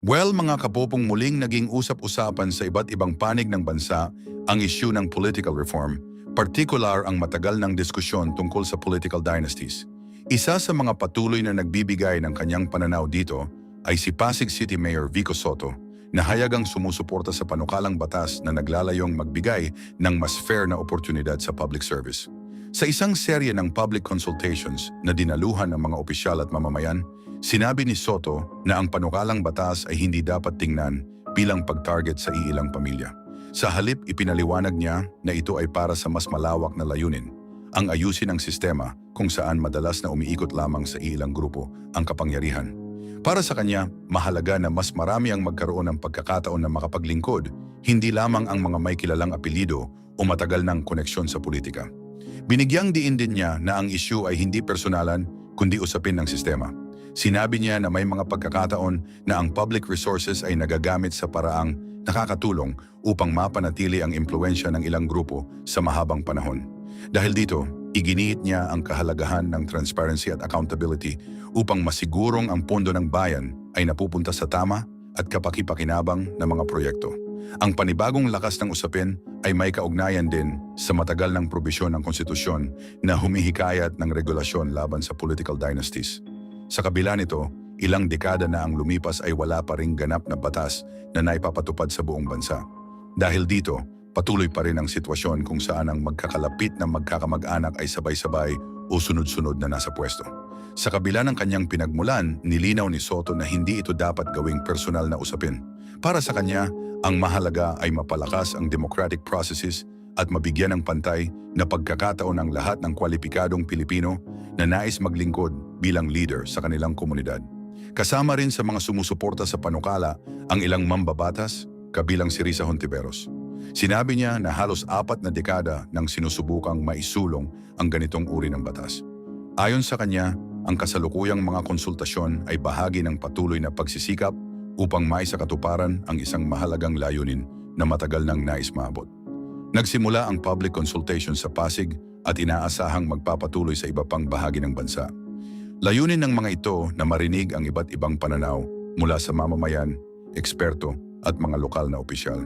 Well, mga kapopong, muling naging usap-usapan sa iba't ibang panig ng bansa ang issue ng political reform, partikular ang matagal ng diskusyon tungkol sa political dynasties. Isa sa mga patuloy na nagbibigay ng kanyang pananaw dito ay si Pasig City Mayor Vico Sotto, na hayagang sumusuporta sa panukalang batas na naglalayong magbigay ng mas fair na oportunidad sa public service. Sa isang serye ng public consultations na dinaluhan ng mga opisyal at mamamayan, sinabi ni Sotto na ang panukalang batas ay hindi dapat tingnan bilang pag-target sa iilang pamilya. Sa halip, ipinaliwanag niya na ito ay para sa mas malawak na layunin, ang ayusin ang sistema kung saan madalas na umiikot lamang sa iilang grupo ang kapangyarihan. Para sa kanya, mahalaga na mas marami ang magkaroon ng pagkakataon na makapaglingkod, hindi lamang ang mga may kilalang apelyido o matagal ng koneksyon sa politika. Binigyang diin din niya na ang issue ay hindi personalan kundi usapin ng sistema. Sinabi niya na may mga pagkakataon na ang public resources ay nagagamit sa paraang nakakatulong upang mapanatili ang impluensya ng ilang grupo sa mahabang panahon. Dahil dito, iginiit niya ang kahalagahan ng transparency at accountability upang masigurong ang pondo ng bayan ay napupunta sa tama at kapaki-pakinabang na mga proyekto. Ang panibagong lakas ng usapin ay may kaugnayan din sa matagal ng probisyon ng konstitusyon na humihikayat ng regulasyon laban sa political dynasties. Sa kabila nito, ilang dekada na ang lumipas ay wala pa ring ganap na batas na naipapatupad sa buong bansa. Dahil dito, patuloy pa rin ang sitwasyon kung saan ang magkakalapit na magkakamag-anak ay sabay-sabay o sunod-sunod na nasa pwesto. Sa kabila ng kanyang pinagmulan, nilinaw ni Sotto na hindi ito dapat gawing personal na usapin. Para sa kanya, ang mahalaga ay mapalakas ang democratic processes at mabigyan ng pantay na pagkakataon ang lahat ng kwalipikadong Pilipino na nais maglingkod bilang leader sa kanilang komunidad. Kasama rin sa mga sumusuporta sa panukala ang ilang mambabatas, kabilang si Risa Hontiveros. Sinabi niya na halos 4 na dekada nang sinusubukang maisulong ang ganitong uri ng batas. Ayon sa kanya, ang kasalukuyang mga konsultasyon ay bahagi ng patuloy na pagsisikap upang maisakatuparan ang isang mahalagang layunin na matagal nang nais maabot. Nagsimula ang public consultation sa Pasig at inaasahang magpapatuloy sa iba pang bahagi ng bansa. Layunin ng mga ito na marinig ang iba't ibang pananaw mula sa mamamayan, eksperto at mga lokal na opisyal.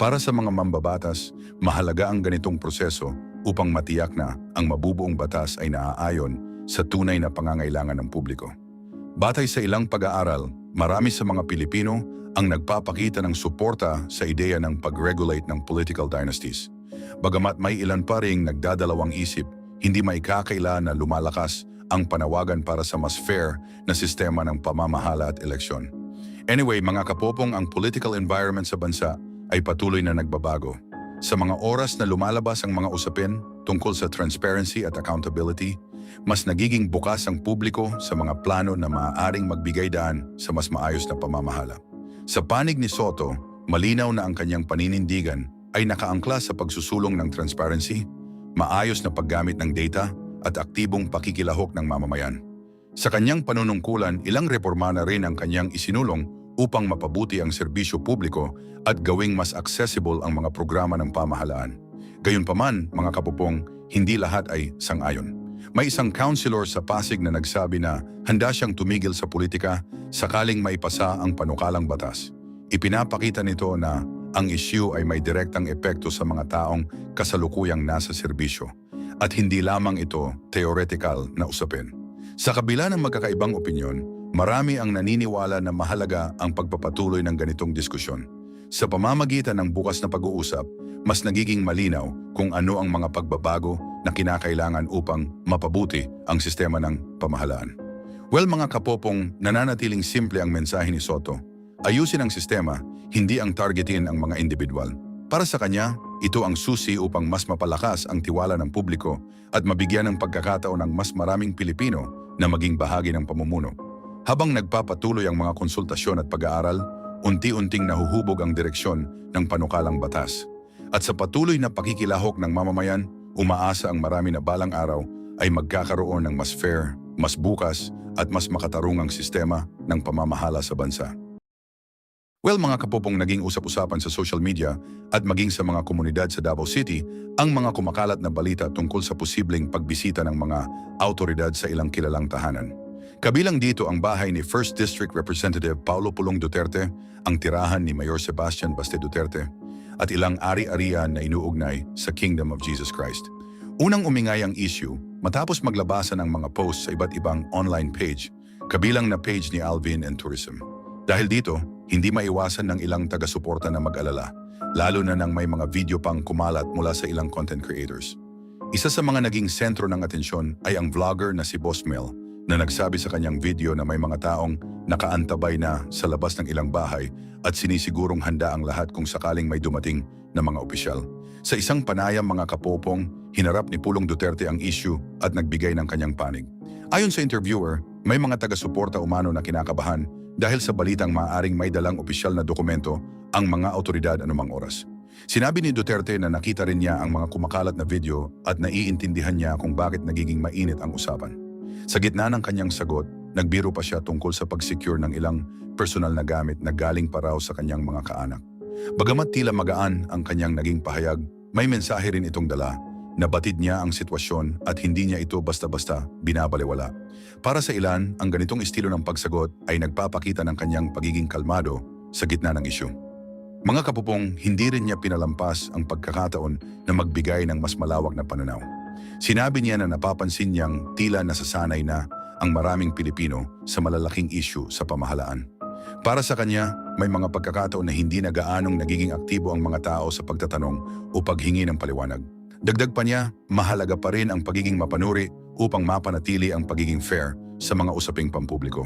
Para sa mga mambabatas, mahalaga ang ganitong proseso upang matiyak na ang mabubuong batas ay naaayon sa tunay na pangangailangan ng publiko. Batay sa ilang pag-aaral, marami sa mga Pilipino ang nagpapakita ng suporta sa ideya ng pag-regulate ng political dynasties. Bagamat may ilan pa ring nagdadalawang isip, hindi maikakaila na lumalakas ang panawagan para sa mas fair na sistema ng pamamahala at eleksyon. Anyway, mga kapopong, ang political environment sa bansa ay patuloy na nagbabago. Sa mga oras na lumalabas ang mga usapin tungkol sa transparency at accountability, mas nagiging bukas ang publiko sa mga plano na maaaring magbigay daan sa mas maayos na pamamahala. Sa panig ni Sotto, malinaw na ang kanyang paninindigan ay nakaangkla sa pagsusulong ng transparency, maayos na paggamit ng data at aktibong pakikilahok ng mamamayan. Sa kanyang panunungkulan, ilang reforma na rin ang kanyang isinulong upang mapabuti ang serbisyo publiko at gawing mas accessible ang mga programa ng pamahalaan. Gayunpaman, mga kapupong, hindi lahat ay sang-ayon. May isang councilor sa Pasig na nagsabi na handa siyang tumigil sa politika sakaling maipasa ang panukalang batas. Ipinapakita nito na ang issue ay may direktang epekto sa mga taong kasalukuyang nasa serbisyo at hindi lamang ito theoretical na usapin. Sa kabila ng magkakaibang opinyon, marami ang naniniwala na mahalaga ang pagpapatuloy ng ganitong diskusyon. Sa pamamagitan ng bukas na pag-uusap, mas nagiging malinaw kung ano ang mga pagbabago na kinakailangan upang mapabuti ang sistema ng pamahalaan. Well, mga kapopong, nananatiling simple ang mensahe ni Sotto. Ayusin ang sistema, hindi ang targetin ang mga individual. Para sa kanya, ito ang susi upang mas mapalakas ang tiwala ng publiko at mabigyan ng pagkakataon ng mas maraming Pilipino na maging bahagi ng pamumuno. Habang nagpapatuloy ang mga konsultasyon at pag-aaral, unti-unting nahuhubog ang direksyon ng panukalang batas. At sa patuloy na pakikilahok ng mamamayan, umaasa ang marami na balang araw ay magkakaroon ng mas fair, mas bukas at mas makatarungang sistema ng pamamahala sa bansa. Well, mga kapopong, naging usap-usapan sa social media at maging sa mga komunidad sa Davao City ang mga kumakalat na balita tungkol sa posibleng pagbisita ng mga autoridad sa ilang kilalang tahanan. Kabilang dito ang bahay ni 1st District Representative Paulo Pulong Duterte, ang tirahan ni Mayor Sebastian Baste Duterte, at ilang ari-arian na inuugnay sa Kingdom of Jesus Christ. Unang umingay ang issue matapos maglabasan ang mga posts sa iba't ibang online page, kabilang na page ni Alvin and Tourism. Dahil dito, hindi maiwasan ng ilang taga-suporta na mag-alala, lalo na nang may mga video pang kumalat mula sa ilang content creators. Isa sa mga naging sentro ng atensyon ay ang vlogger na si Boss Mel na nagsabi sa kanyang video na may mga taong nakaantabay na sa labas ng ilang bahay at sinisigurong handa ang lahat kung sakaling may dumating na mga opisyal. Sa isang panayam mga kapopong, hinarap ni Pulong Duterte ang issue at nagbigay ng kanyang panig. Ayon sa interviewer, may mga taga-suporta umano na kinakabahan dahil sa balitang maaaring may dalang opisyal na dokumento ang mga otoridad anumang oras. Sinabi ni Duterte na nakita rin niya ang mga kumakalat na video at naiintindihan niya kung bakit nagiging mainit ang usapan. Sa gitna ng kanyang sagot, nagbiro pa siya tungkol sa pag-secure ng ilang personal na gamit na galing pa raw sa kanyang mga kaanak. Bagamat tila magaan ang kanyang naging pahayag, may mensahe rin itong dala. Nabatid niya ang sitwasyon at hindi niya ito basta-basta binabalewala. Para sa ilan, ang ganitong estilo ng pagsagot ay nagpapakita ng kanyang pagiging kalmado sa gitna ng isyu. Mga kapupong, hindi rin niya pinalampas ang pagkakataon na magbigay ng mas malawak na pananaw. Sinabi niya na napapansin niyang tila nasasanay na ang maraming Pilipino sa malalaking issue sa pamahalaan. Para sa kanya, may mga pagkakataon na hindi na gaanong nagiging aktibo ang mga tao sa pagtatanong o paghingi ng paliwanag. Dagdag pa niya, mahalaga pa rin ang pagiging mapanuri upang mapanatili ang pagiging fair sa mga usaping pampubliko.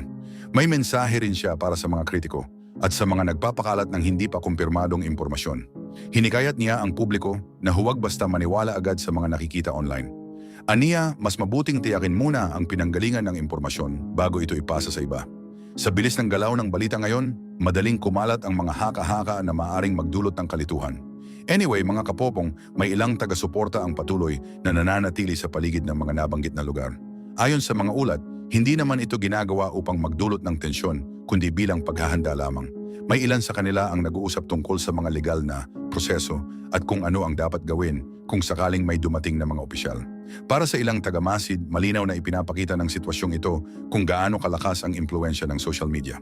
May mensahe rin siya para sa mga kritiko at sa mga nagpapakalat ng hindi pa kumpirmadong impormasyon. Hinikayat niya ang publiko na huwag basta maniwala agad sa mga nakikita online. Aniya, mas mabuting tiyakin muna ang pinanggalingan ng impormasyon bago ito ipasa sa iba. Sa bilis ng galaw ng balita ngayon, madaling kumalat ang mga haka-haka na maaaring magdulot ng kalituhan. Anyway, mga kapopong, may ilang taga-suporta ang patuloy na nananatili sa paligid ng mga nabanggit na lugar. Ayon sa mga ulat, hindi naman ito ginagawa upang magdulot ng tensyon, kundi bilang paghahanda lamang. May ilan sa kanila ang nag-uusap tungkol sa mga legal na proseso at kung ano ang dapat gawin kung sakaling may dumating na mga opisyal. Para sa ilang tagamasid, malinaw na ipinapakita ng sitwasyong ito kung gaano kalakas ang impluensya ng social media.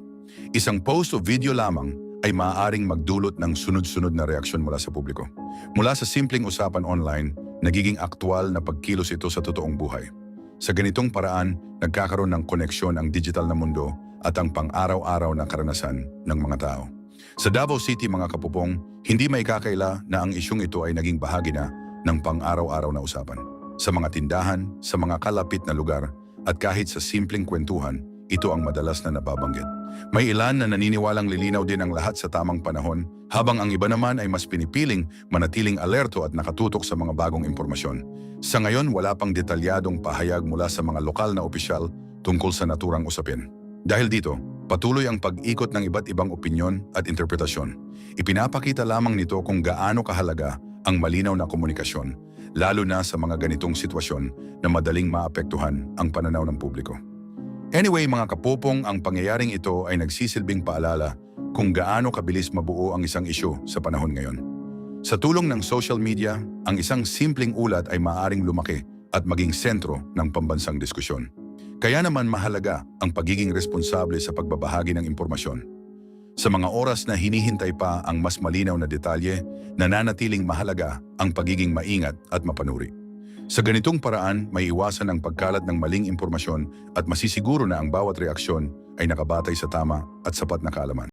Isang post o video lamang ay maaaring magdulot ng sunod-sunod na reaksyon mula sa publiko. Mula sa simpleng usapan online, nagiging aktwal na pagkilos ito sa totoong buhay. Sa ganitong paraan, nagkakaroon ng koneksyon ang digital na mundo at ang pang-araw-araw na karanasan ng mga tao. Sa Davao City, mga kapupong, hindi maikakaila na ang isyong ito ay naging bahagi na ng pang-araw-araw na usapan. Sa mga tindahan, sa mga kalapit na lugar, at kahit sa simpleng kwentuhan, ito ang madalas na nababanggit. May ilan na naniniwalang lilinaw din ang lahat sa tamang panahon, habang ang iba naman ay mas pinipiling manatiling alerto at nakatutok sa mga bagong impormasyon. Sa ngayon, wala pang detalyadong pahayag mula sa mga lokal na opisyal tungkol sa naturang usapin. Dahil dito, patuloy ang pag-ikot ng iba't ibang opinyon at interpretasyon. Ipinapakita lamang nito kung gaano kahalaga ang malinaw na komunikasyon, lalo na sa mga ganitong sitwasyon na madaling maapektuhan ang pananaw ng publiko. Anyway, mga kapopong, ang pangyayaring ito ay nagsisilbing paalala kung gaano kabilis mabuo ang isang isyu sa panahon ngayon. Sa tulong ng social media, ang isang simpleng ulat ay maaaring lumaki at maging sentro ng pambansang diskusyon. Kaya naman mahalaga ang pagiging responsable sa pagbabahagi ng impormasyon. Sa mga oras na hinihintay pa ang mas malinaw na detalye, nananatiling mahalaga ang pagiging maingat at mapanuri. Sa ganitong paraan, may iwasan ang pagkalat ng maling impormasyon at masisiguro na ang bawat reaksyon ay nakabatay sa tama at sapat na kaalaman.